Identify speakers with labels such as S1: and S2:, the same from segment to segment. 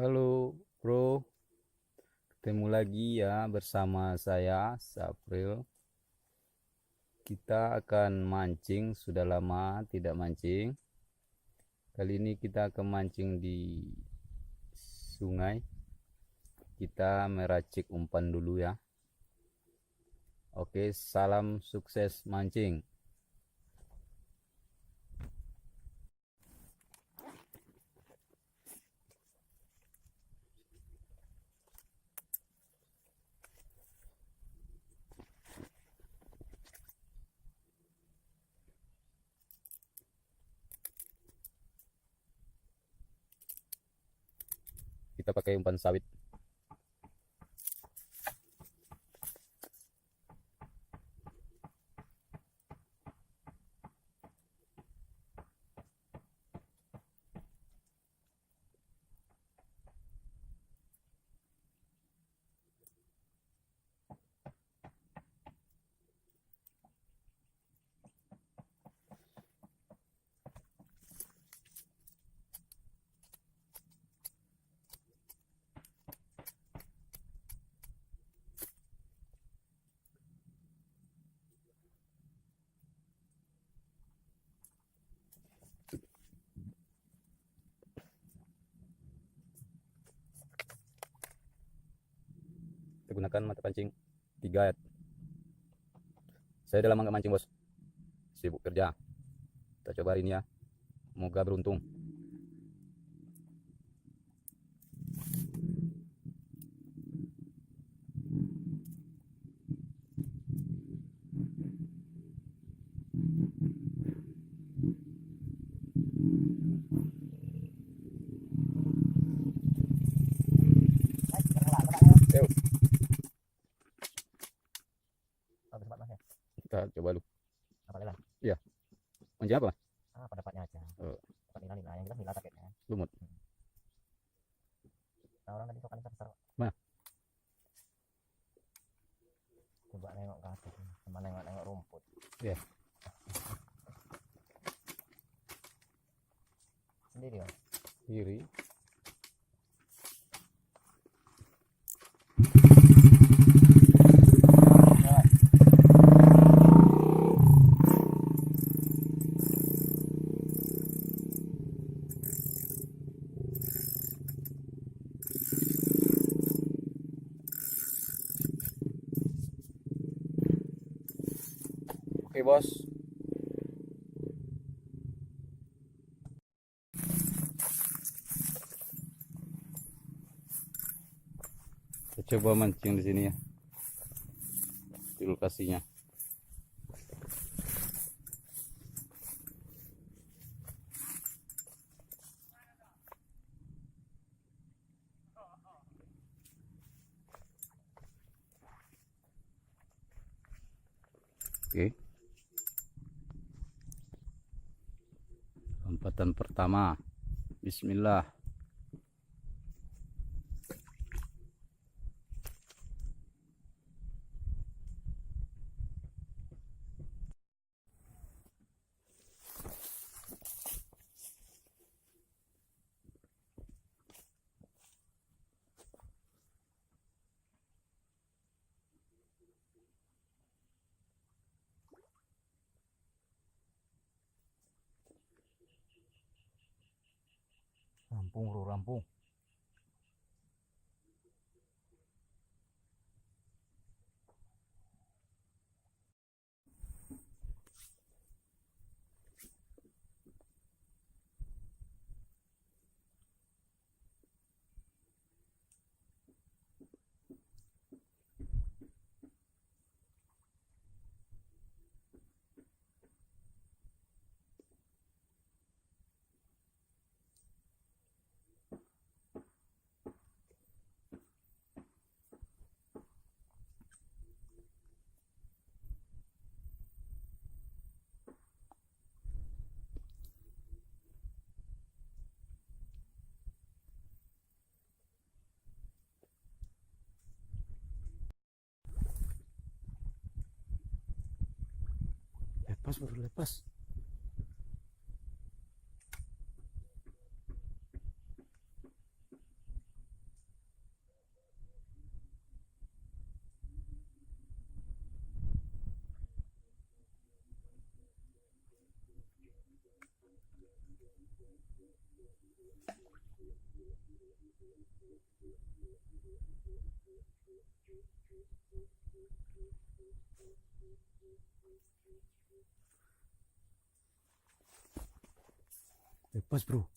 S1: Halo bro, ketemu lagi ya bersama saya Sapril. Kita akan mancing, sudah lama tidak mancing. Kali ini kita akan mancing di sungai. Kita meracik umpan dulu ya. Oke, salam sukses mancing. Kita pakai umpan sawit. Kita gunakan mata pancing 3 ya. Saya udah lama nggak mancing bos, sibuk kerja. Kita coba hari ini ya, semoga beruntung. Yuk, kita coba dulu.
S2: Apa lelang?
S1: Iya, mancing apa?
S2: Apa dapatnya aja.
S1: Oh,
S2: Dapat nila-nila yang jelas nila targetnya.
S1: lumut.
S2: Nah, orang tadi sokan besar.
S1: Mana?
S2: Coba nengok ke atas sama nengok rumput.
S1: Iya.
S2: Sendiri ya.
S1: Kiri. Oke bos. Kita coba mancing di sini ya, di lokasinya. Oke. Lompatan pertama. Bismillah.
S2: Rampung bro, rampung.
S1: Lepas baru lepas. Lepas bro.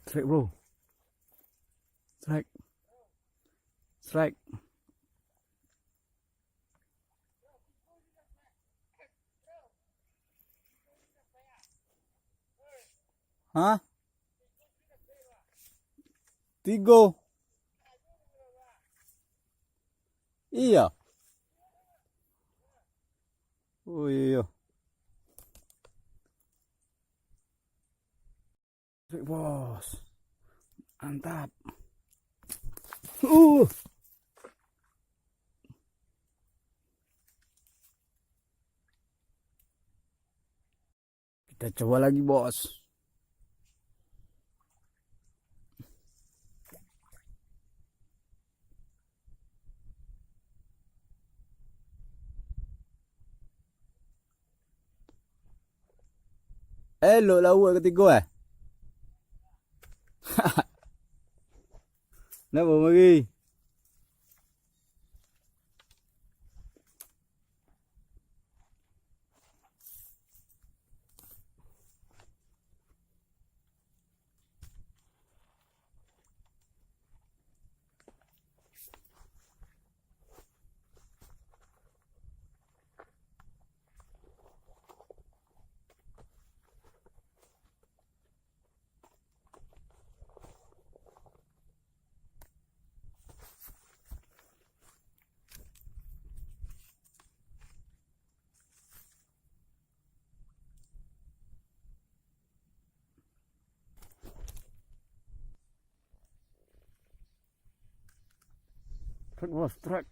S1: Strike bro. Strike. Strike. Hah? Tigo. Iya. Oh iya. Strike bos. Mantap. Uh. Kita coba lagi bos. Lo lawa ketiga eh. Kenapa lagi? Truk bos, truk.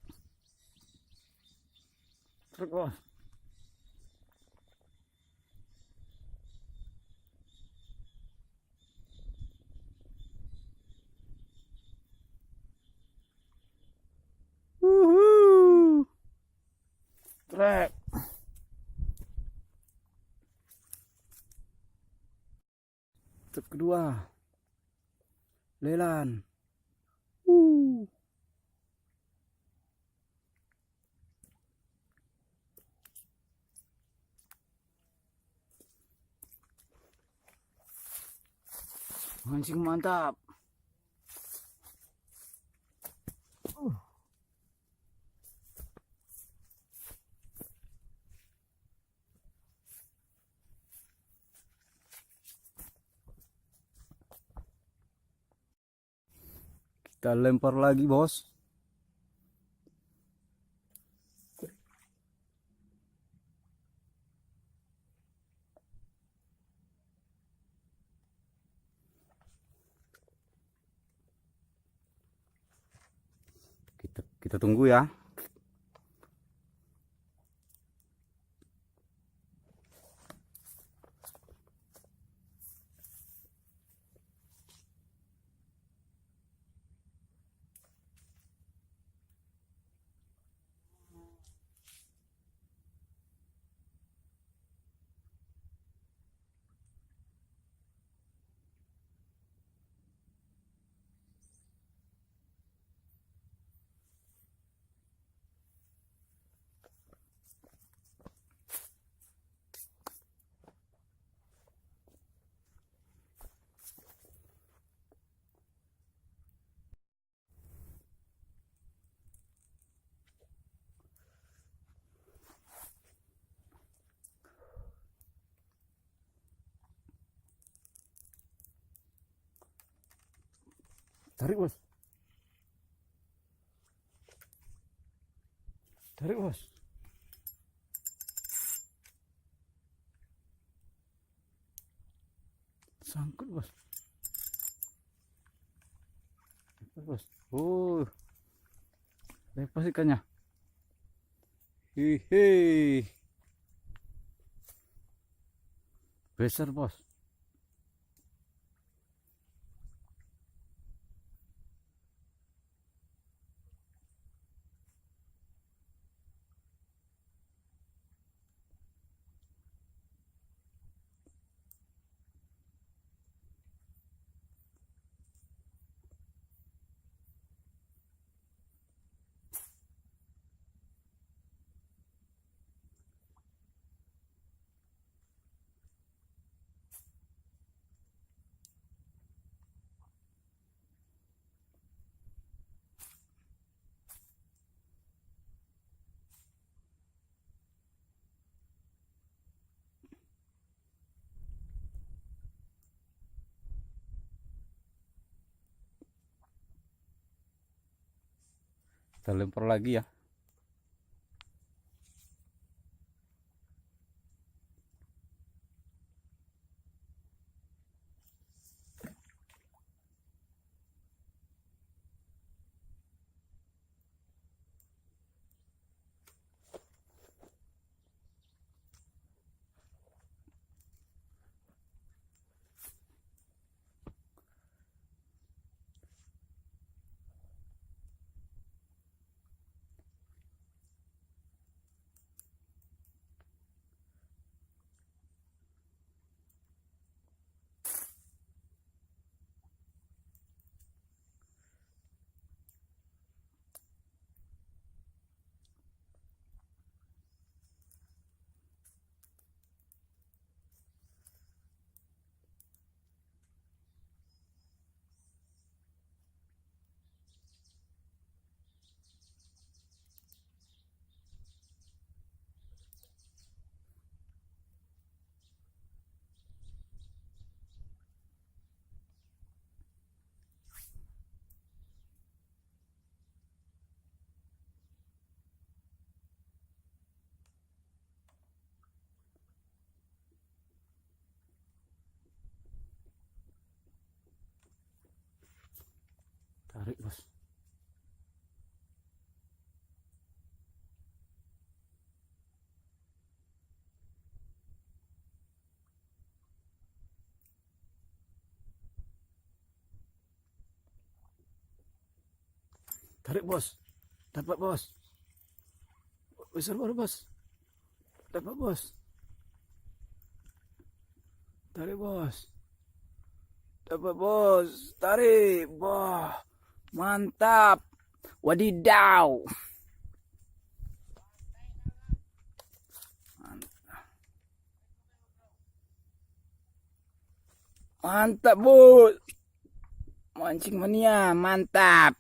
S1: Truk bos. Truk. Truk kedua. Lelan. Mancing mantap. Kita lempar lagi, bos. Kita tunggu ya. Tarik, bos. Tarik, bos. Sangkut, bos. Lepas, bos. Lepas ikannya. Hihi. Besar, bos. Kita lempar lagi ya. Tarik, bos. Tarik, bos. Dapat, bos. Besar baru, bos. Dapat, bos. Tarik, bos. Dapat, bos. Tarik. Wah, mantap. Wadidaw. Mantap, bos. Mancing mania, mantap.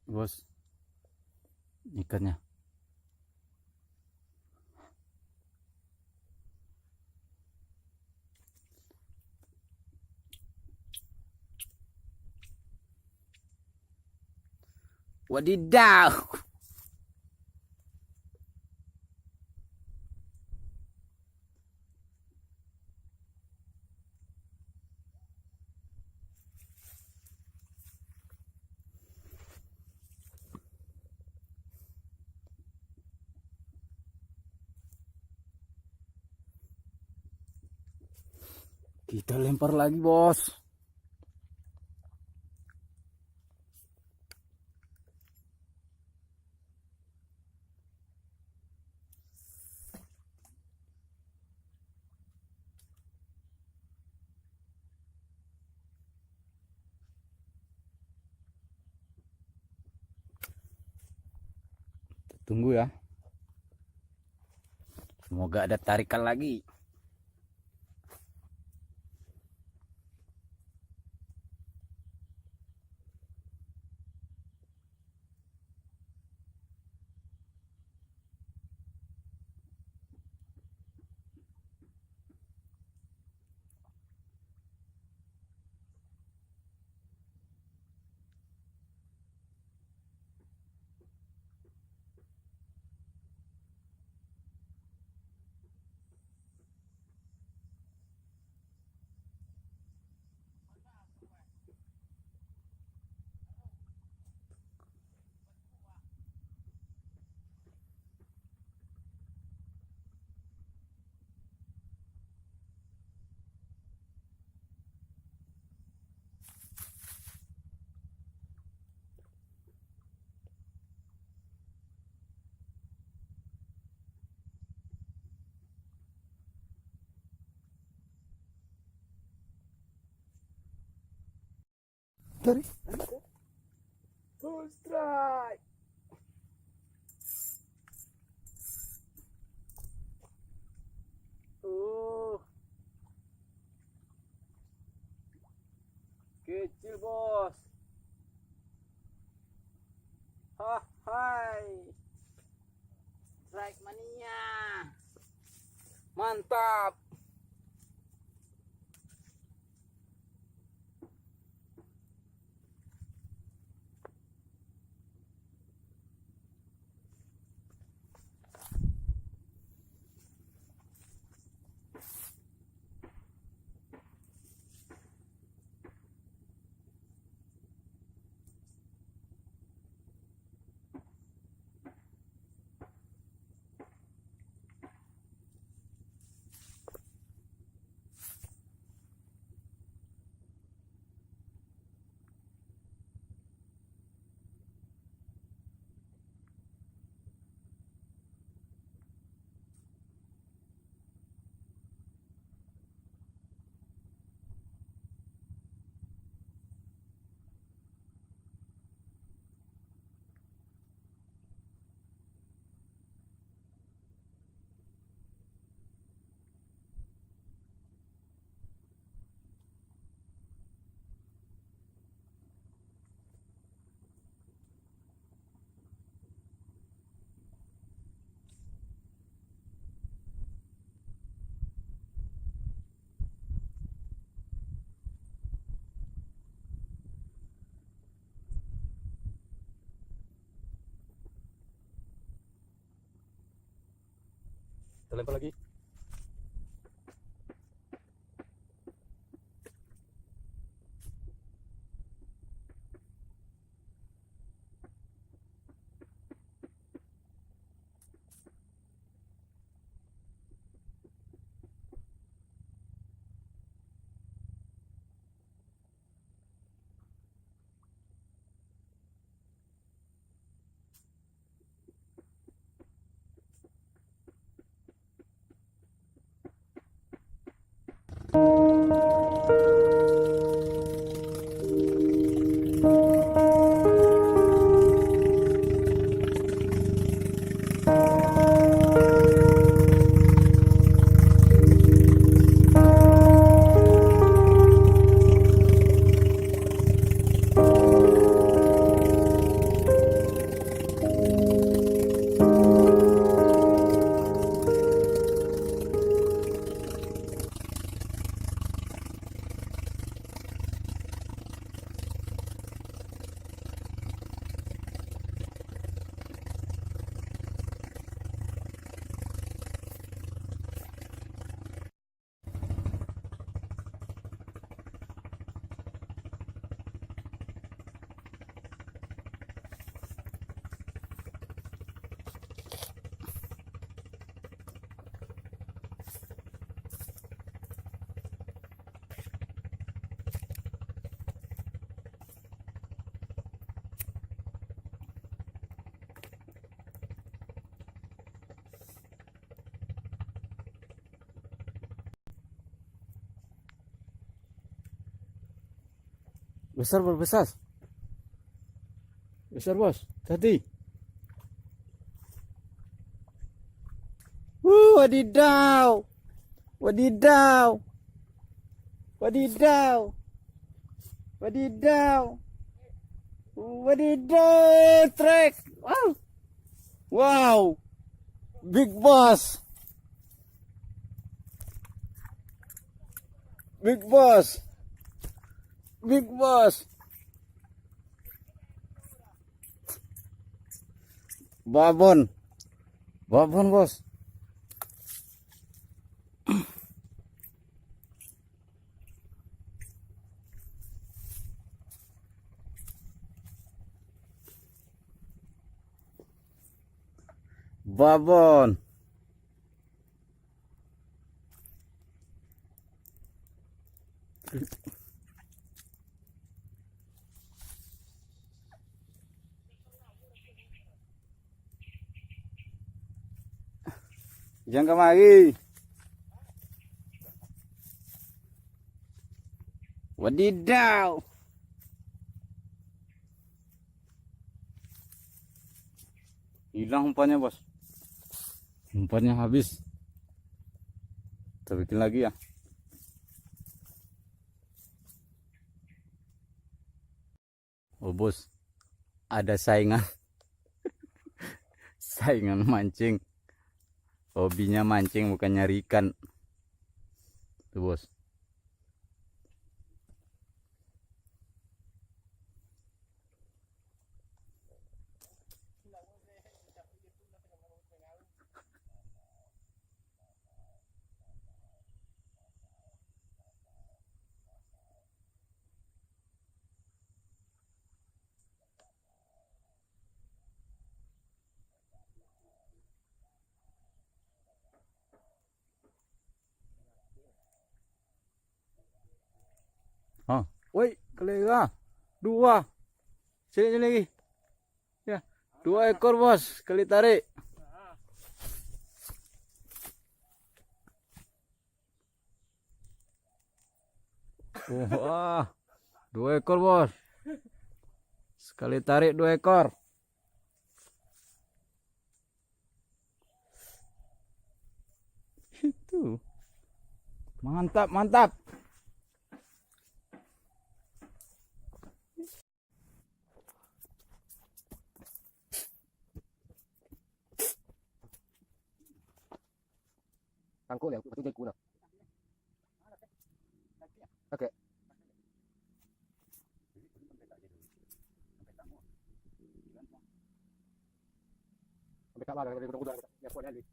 S1: Bos, ikannya. Wadidaw. Kita lempar lagi, bos. Tunggu ya. Semoga ada tarikan lagi. Tarik. Full strike. Kecil, bos. Hai. Strike mania. Mantap. Kita lempar lagi. Besar bos, besar. Besar bos, tadi. Wadidaw. Wadidaw. Wadidaw. Wadidaw. Wadidaw. Trek. Wow. Wow. Big boss. Big boss. Big boss. Babon. Babon bos. Babon. Jangan kemari. Wadidaw. Hilang umpannya bos. Umpannya habis. Kita bikin lagi ya. Oh bos, ada saingan. Saingan mancing. Hobinya mancing bukan nyari ikan. Tuh bos. Oh, woi, kelega. Dua. Sini lagi. Ya, 2 ekor bos, kali tarik. Wah, 2 ekor bos. Sekali tarik 2 ekor. Itu. Mantap, mantap.
S2: Tangkul ya, itu jago. Oke. Sampai tak lagi dari udah ya kuat lagi.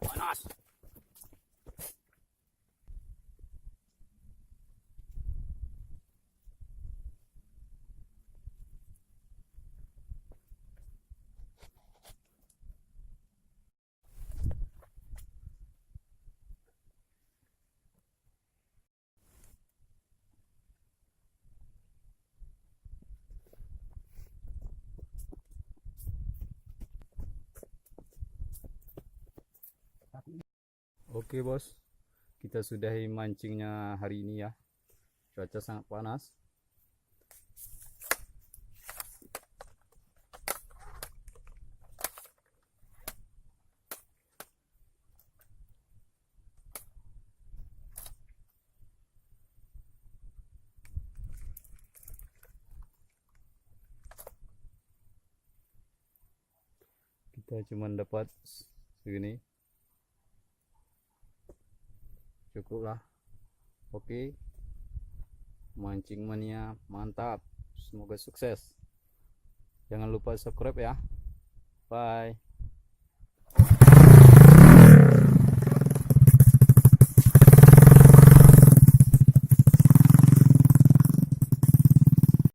S1: Panas. Oke bos, kita sudahi mancingnya hari ini ya. Cuaca sangat panas. Kita cuma dapat segini. Cukup lah. Oke, mancing mania mantap, semoga sukses. Jangan lupa subscribe ya. Bye.